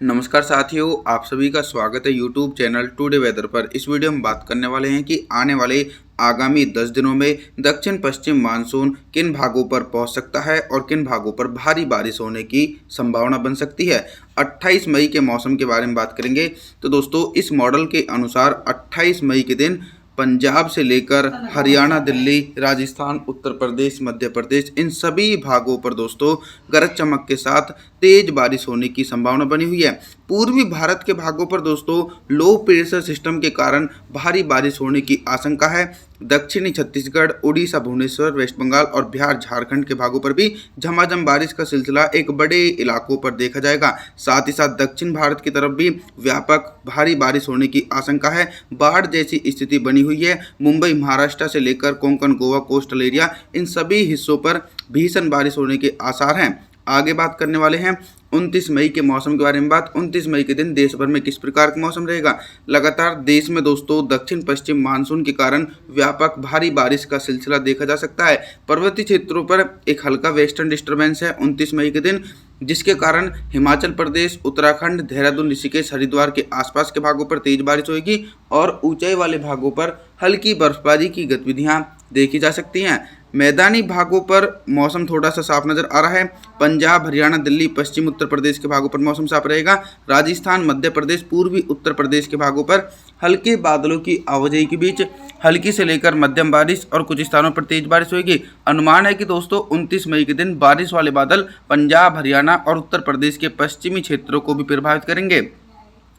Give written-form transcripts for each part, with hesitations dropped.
नमस्कार साथियों, आप सभी का स्वागत है यूट्यूब चैनल टुडे वेदर पर। इस वीडियो में बात करने वाले हैं कि आने वाले आगामी 10 दिनों में दक्षिण पश्चिम मानसून किन भागों पर पहुंच सकता है और किन भागों पर भारी बारिश होने की संभावना बन सकती है। 28 मई के मौसम के बारे में बात करेंगे। तो दोस्तों, इस मॉडल के अनुसार 28 मई के दिन पंजाब से लेकर हरियाणा, दिल्ली, राजस्थान, उत्तर प्रदेश, मध्य प्रदेश, इन सभी भागों पर दोस्तों गरज चमक के साथ तेज बारिश होने की संभावना बनी हुई है। पूर्वी भारत के भागों पर दोस्तों लो प्रेशर सिस्टम के कारण भारी बारिश होने की आशंका है। दक्षिणी छत्तीसगढ़, उड़ीसा, भुवनेश्वर, वेस्ट बंगाल और बिहार, झारखंड के भागों पर भी झमाझम बारिश का सिलसिला एक बड़े इलाकों पर देखा जाएगा। साथ ही साथ दक्षिण भारत की तरफ भी व्यापक भारी बारिश होने की आशंका है। बाढ़ जैसी स्थिति बनी हुई है। मुंबई, महाराष्ट्र से लेकर कोंकण, गोवा, कोस्टल एरिया, इन सभी हिस्सों पर भीषण बारिश होने के आसार हैं। आगे बात करने वाले हैं 29 मई के मौसम के बारे में। 29 मई के दिन देश भर में किस प्रकार का मौसम रहेगा। लगातार देश में दोस्तों दक्षिण पश्चिम मानसून के कारण व्यापक भारी बारिश का सिलसिला देखा जा सकता है। पर्वतीय क्षेत्रों पर एक हल्का वेस्टर्न डिस्टर्बेंस है 29 मई के दिन, जिसके कारण हिमाचल प्रदेश, उत्तराखंड, देहरादून, ऋषिकेश, हरिद्वार के आसपास के भागों पर तेज बारिश होगी और ऊंचाई वाले भागों पर हल्की बर्फबारी की गतिविधियां देखी जा सकती हैं। मैदानी भागों पर मौसम थोड़ा सा साफ नजर आ रहा है। पंजाब, हरियाणा, दिल्ली, पश्चिम उत्तर प्रदेश के भागों पर मौसम साफ रहेगा। राजस्थान, मध्य प्रदेश, पूर्वी उत्तर प्रदेश के भागों पर हल्के बादलों की आवाजाही के बीच हल्की से लेकर मध्यम बारिश और कुछ स्थानों पर तेज बारिश होगी। अनुमान है कि दोस्तों 29 मई के दिन बारिश वाले बादल पंजाब, हरियाणा और उत्तर प्रदेश के पश्चिमी क्षेत्रों को भी प्रभावित करेंगे।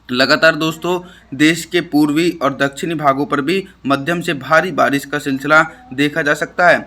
लगातार दोस्तों देश के पूर्वी और दक्षिणी भागों पर भी मध्यम से भारी बारिश का सिलसिला देखा जा सकता है।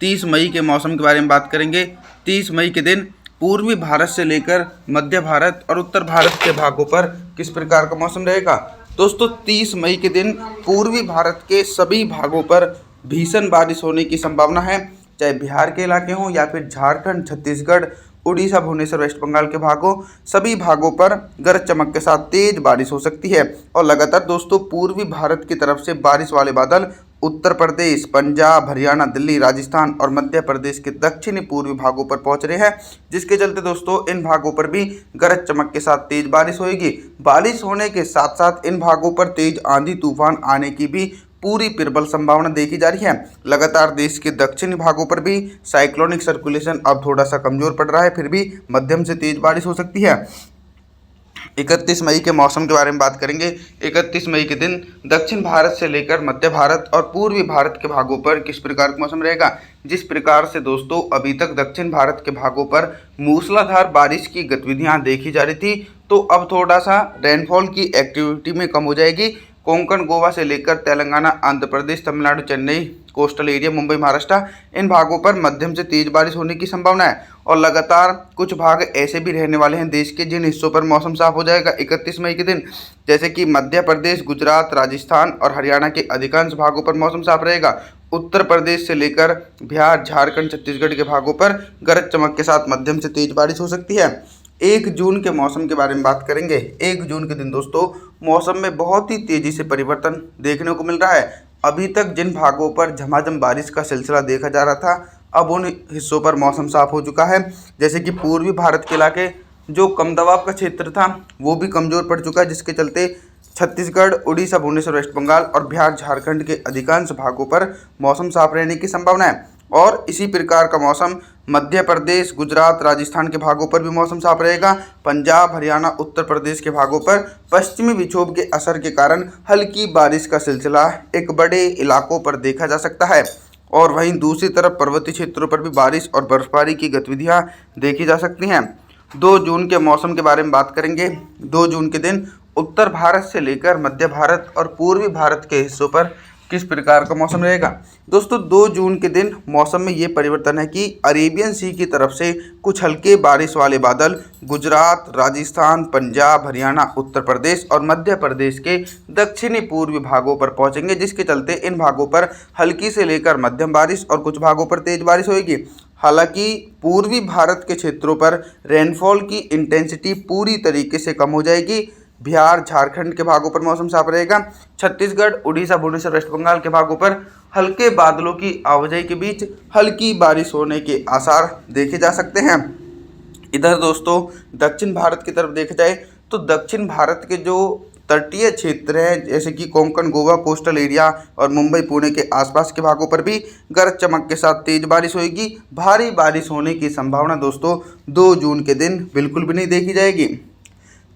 30 मई के मौसम के बारे में बात करेंगे। 30 मई के दिन पूर्वी भारत से लेकर मध्य भारत और उत्तर भारत के भागों पर किस प्रकार का मौसम रहेगा। दोस्तों 30 मई के दिन पूर्वी भारत के सभी भागों पर भीषण बारिश होने की संभावना है, चाहे बिहार के इलाके हों या फिर झारखंड, छत्तीसगढ़, उड़ीसा, भुवनेश्वर, वेस्ट बंगाल के भागों, सभी भागों पर गरज चमक के साथ तेज बारिश हो सकती है। और लगातार दोस्तों पूर्वी भारत की तरफ से बारिश वाले बादल उत्तर प्रदेश, पंजाब, हरियाणा, दिल्ली, राजस्थान और मध्य प्रदेश के दक्षिणी पूर्वी भागों पर पहुंच रहे हैं, जिसके चलते दोस्तों इन भागों पर भी गरज चमक के साथ तेज बारिश होगी। बारिश होने के साथ साथ इन भागों पर तेज आंधी तूफान आने की भी पूरी प्रबल संभावना देखी जा रही है। लगातार देश के दक्षिणी भागों पर भी साइक्लोनिक सर्कुलेशन अब थोड़ा सा कमजोर पड़ रहा है, फिर भी मध्यम से तेज बारिश हो सकती है। 31 मई के मौसम के बारे में बात करेंगे। 31 मई के दिन दक्षिण भारत से लेकर मध्य भारत और पूर्वी भारत के भागों पर किस प्रकार का मौसम रहेगा। जिस प्रकार से दोस्तों अभी तक दक्षिण भारत के भागों पर मूसलाधार बारिश की गतिविधियां देखी जा रही थी, तो अब थोड़ा सा रेनफॉल की एक्टिविटी में कम हो जाएगी। कोंकण, गोवा से लेकर तेलंगाना, आंध्र प्रदेश, तमिलनाडु, चेन्नई, कोस्टल एरिया, मुंबई, महाराष्ट्र, इन भागों पर मध्यम से तेज बारिश होने की संभावना है। और लगातार कुछ भाग ऐसे भी रहने वाले हैं देश के जिन हिस्सों पर मौसम साफ हो जाएगा 31 मई के दिन, जैसे कि मध्य प्रदेश, गुजरात, राजस्थान और हरियाणा के अधिकांश भागों पर मौसम साफ रहेगा। उत्तर प्रदेश से लेकर बिहार, झारखंड, छत्तीसगढ़ के भागों पर गरज चमक के साथ मध्यम से तेज बारिश हो सकती है। 1 जून के मौसम के बारे में बात करेंगे। 1 जून के दिन दोस्तों मौसम में बहुत ही तेजी से परिवर्तन देखने को मिल रहा है। अभी तक जिन भागों पर झमाझम बारिश का सिलसिला देखा जा रहा था, अब उन हिस्सों पर मौसम साफ हो चुका है। जैसे कि पूर्वी भारत के इलाके जो कम दबाव का क्षेत्र था वो भी कमज़ोर पड़ चुका है, जिसके चलते छत्तीसगढ़, उड़ीसा, भुवनेश्वर, वेस्ट बंगाल और बिहार, झारखंड के अधिकांश भागों पर मौसम साफ रहने की संभावना है। और इसी प्रकार का मौसम मध्य प्रदेश, गुजरात, राजस्थान के भागों पर भी मौसम साफ रहेगा। पंजाब, हरियाणा, उत्तर प्रदेश के भागों पर पश्चिमी विक्षोभ के असर के कारण हल्की बारिश का सिलसिला एक बड़े इलाकों पर देखा जा सकता है। और वहीं दूसरी तरफ पर्वतीय क्षेत्रों पर भी बारिश और बर्फबारी की गतिविधियां देखी जा सकती हैं। 2 जून के मौसम के बारे में बात करेंगे। 2 जून के दिन उत्तर भारत से लेकर मध्य भारत और पूर्वी भारत के हिस्सों पर किस प्रकार का मौसम रहेगा। दोस्तों 2 जून के दिन मौसम में ये परिवर्तन है कि अरेबियन सी की तरफ से कुछ हल्के बारिश वाले बादल गुजरात, राजस्थान, पंजाब, हरियाणा, उत्तर प्रदेश और मध्य प्रदेश के दक्षिणी पूर्वी भागों पर पहुंचेंगे, जिसके चलते इन भागों पर हल्की से लेकर मध्यम बारिश और कुछ भागों पर तेज बारिश होगी। हालांकि पूर्वी भारत के क्षेत्रों पर रेनफॉल की इंटेंसिटी पूरी तरीके से कम हो जाएगी। बिहार, झारखंड के भागों पर मौसम साफ रहेगा। छत्तीसगढ़, उड़ीसा, भुवनेश्वर, वेस्ट बंगाल के भागों पर हल्के बादलों की आवाजाही के बीच हल्की बारिश होने के आसार देखे जा सकते हैं। इधर दोस्तों दक्षिण भारत की तरफ देखा जाए तो दक्षिण भारत के जो तटीय क्षेत्र है जैसे कि कोंकण, गोवा, कोस्टल एरिया और मुंबई, पुणे के आसपास के भागों पर भी गरज चमक के साथ तेज बारिश होगी। भारी बारिश होने की संभावना दोस्तों 2 जून के दिन बिल्कुल भी नहीं देखी जाएगी।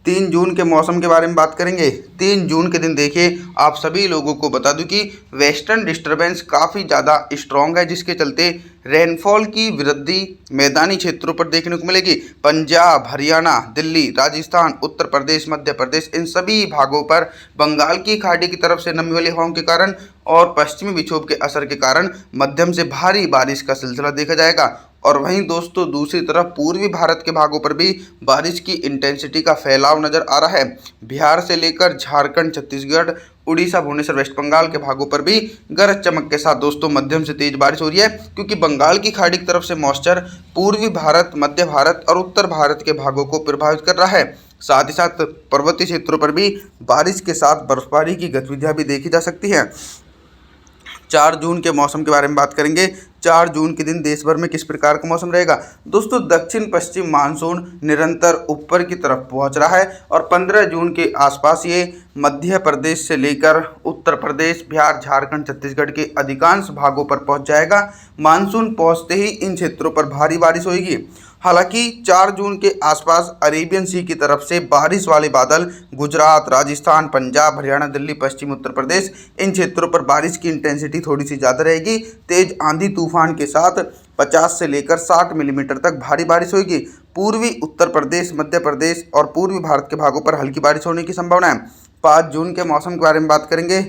3 जून के मौसम के बारे में बात करेंगे। 3 जून के दिन देखिए, आप सभी लोगों को बता दूं कि वेस्टर्न डिस्टर्बेंस काफ़ी ज़्यादा स्ट्रॉन्ग है, जिसके चलते रेनफॉल की वृद्धि मैदानी क्षेत्रों पर देखने को मिलेगी। पंजाब, हरियाणा, दिल्ली, राजस्थान, उत्तर प्रदेश, मध्य प्रदेश, इन सभी भागों पर बंगाल की खाड़ी की तरफ से नमी वाली हवाओं के कारण और पश्चिमी विक्षोभ के असर के कारण मध्यम से भारी बारिश का सिलसिला देखा जाएगा। और वहीं दोस्तों दूसरी तरफ पूर्वी भारत के भागों पर भी बारिश की इंटेंसिटी का फैलाव नजर आ रहा है। बिहार से लेकर झारखंड, छत्तीसगढ़, उड़ीसा, भुवनेश्वर, वेस्ट बंगाल के भागों पर भी गरज चमक के साथ दोस्तों मध्यम से तेज बारिश हो रही है, क्योंकि बंगाल की खाड़ी की तरफ से मॉइस्चर पूर्वी भारत, मध्य भारत और उत्तर भारत के भागों को प्रभावित कर रहा है। साथ ही साथ पर्वतीय क्षेत्रों पर भी बारिश के साथ बर्फबारी की गतिविधियां भी देखी जा सकती हैं। 4 जून के मौसम के बारे में बात करेंगे। 4 जून के दिन देश भर में किस प्रकार का मौसम रहेगा। दोस्तों दक्षिण पश्चिम मानसून निरंतर ऊपर की तरफ पहुंच रहा है और 15 जून के आसपास ये मध्य प्रदेश से लेकर उत्तर प्रदेश, बिहार, झारखंड, छत्तीसगढ़ के अधिकांश भागों पर पहुंच जाएगा। मानसून पहुंचते ही इन क्षेत्रों पर भारी बारिश होगी। हालांकि 4 जून के आसपास अरेबियन सी की तरफ से बारिश वाले बादल गुजरात, राजस्थान, पंजाब, हरियाणा, दिल्ली, पश्चिम उत्तर प्रदेश, इन क्षेत्रों पर बारिश की इंटेंसिटी थोड़ी सी ज़्यादा रहेगी। तेज आंधी तूफान के साथ 50 से लेकर 60 मिलीमीटर तक भारी बारिश होगी। पूर्वी उत्तर प्रदेश, मध्य प्रदेश और पूर्वी भारत के भागों पर हल्की बारिश होने की संभावना है। 5 जून के मौसम के बारे में बात करेंगे।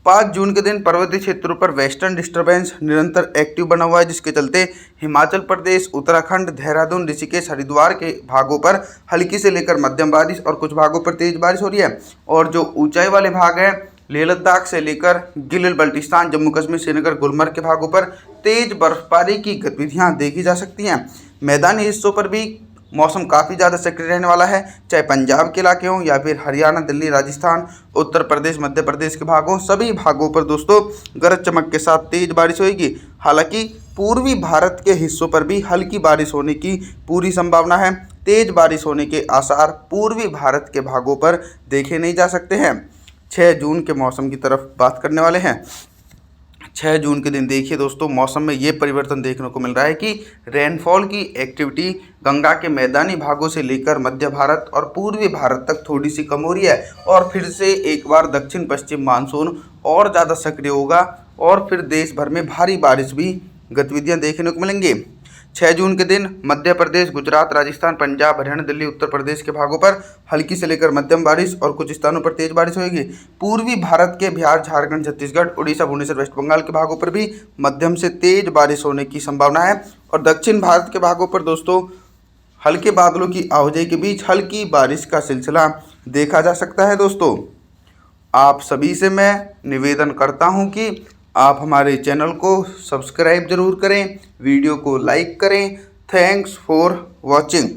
5 जून के दिन पर्वतीय क्षेत्रों पर वेस्टर्न डिस्टर्बेंस निरंतर एक्टिव बना हुआ है, जिसके चलते हिमाचल प्रदेश, उत्तराखंड, देहरादून, ऋषिकेश, हरिद्वार के भागों पर हल्की से लेकर मध्यम बारिश और कुछ भागों पर तेज बारिश हो रही है। और जो ऊंचाई वाले भाग हैं लेह लद्दाख से लेकर गिल बल्टिस्तान, जम्मू कश्मीर, श्रीनगर, गुलमर्ग के भागों पर तेज बर्फबारी की गतिविधियां देखी जा सकती हैं। मैदानी हिस्सों पर भी मौसम काफ़ी ज़्यादा सक्रिय रहने वाला है, चाहे पंजाब के इलाके हों या फिर हरियाणा, दिल्ली, राजस्थान, उत्तर प्रदेश, मध्य प्रदेश के भागों, सभी भागों पर दोस्तों गरज चमक के साथ तेज बारिश होगी। हालांकि पूर्वी भारत के हिस्सों पर भी हल्की बारिश होने की पूरी संभावना है। तेज बारिश होने के आसार पूर्वी भारत के भागों पर देखे नहीं जा सकते हैं। 6 जून के मौसम की तरफ बात करने वाले हैं। 6 जून के दिन देखिए दोस्तों, मौसम में ये परिवर्तन देखने को मिल रहा है कि रेनफॉल की एक्टिविटी गंगा के मैदानी भागों से लेकर मध्य भारत और पूर्वी भारत तक थोड़ी सी कम हो रही है और फिर से एक बार दक्षिण पश्चिम मानसून और ज़्यादा सक्रिय होगा और फिर देश भर में भारी बारिश भी गतिविधियाँ देखने को मिलेंगी। 6 जून के दिन मध्य प्रदेश, गुजरात, राजस्थान, पंजाब, हरियाणा, दिल्ली, उत्तर प्रदेश के भागों पर हल्की से लेकर मध्यम बारिश और कुछ स्थानों पर तेज बारिश होगी। पूर्वी भारत के बिहार, झारखंड, छत्तीसगढ़, उड़ीसा, भुवनेश्वर, वेस्ट बंगाल के भागों पर भी मध्यम से तेज बारिश होने की संभावना है। और दक्षिण भारत के भागों पर दोस्तों हल्के बादलों की आवाजाही के बीच हल्की बारिश का सिलसिला देखा जा सकता है। दोस्तों आप सभी से मैं निवेदन करता हूं कि आप हमारे चैनल को सब्सक्राइब जरूर करें, वीडियो को लाइक करें। Thanks for watching.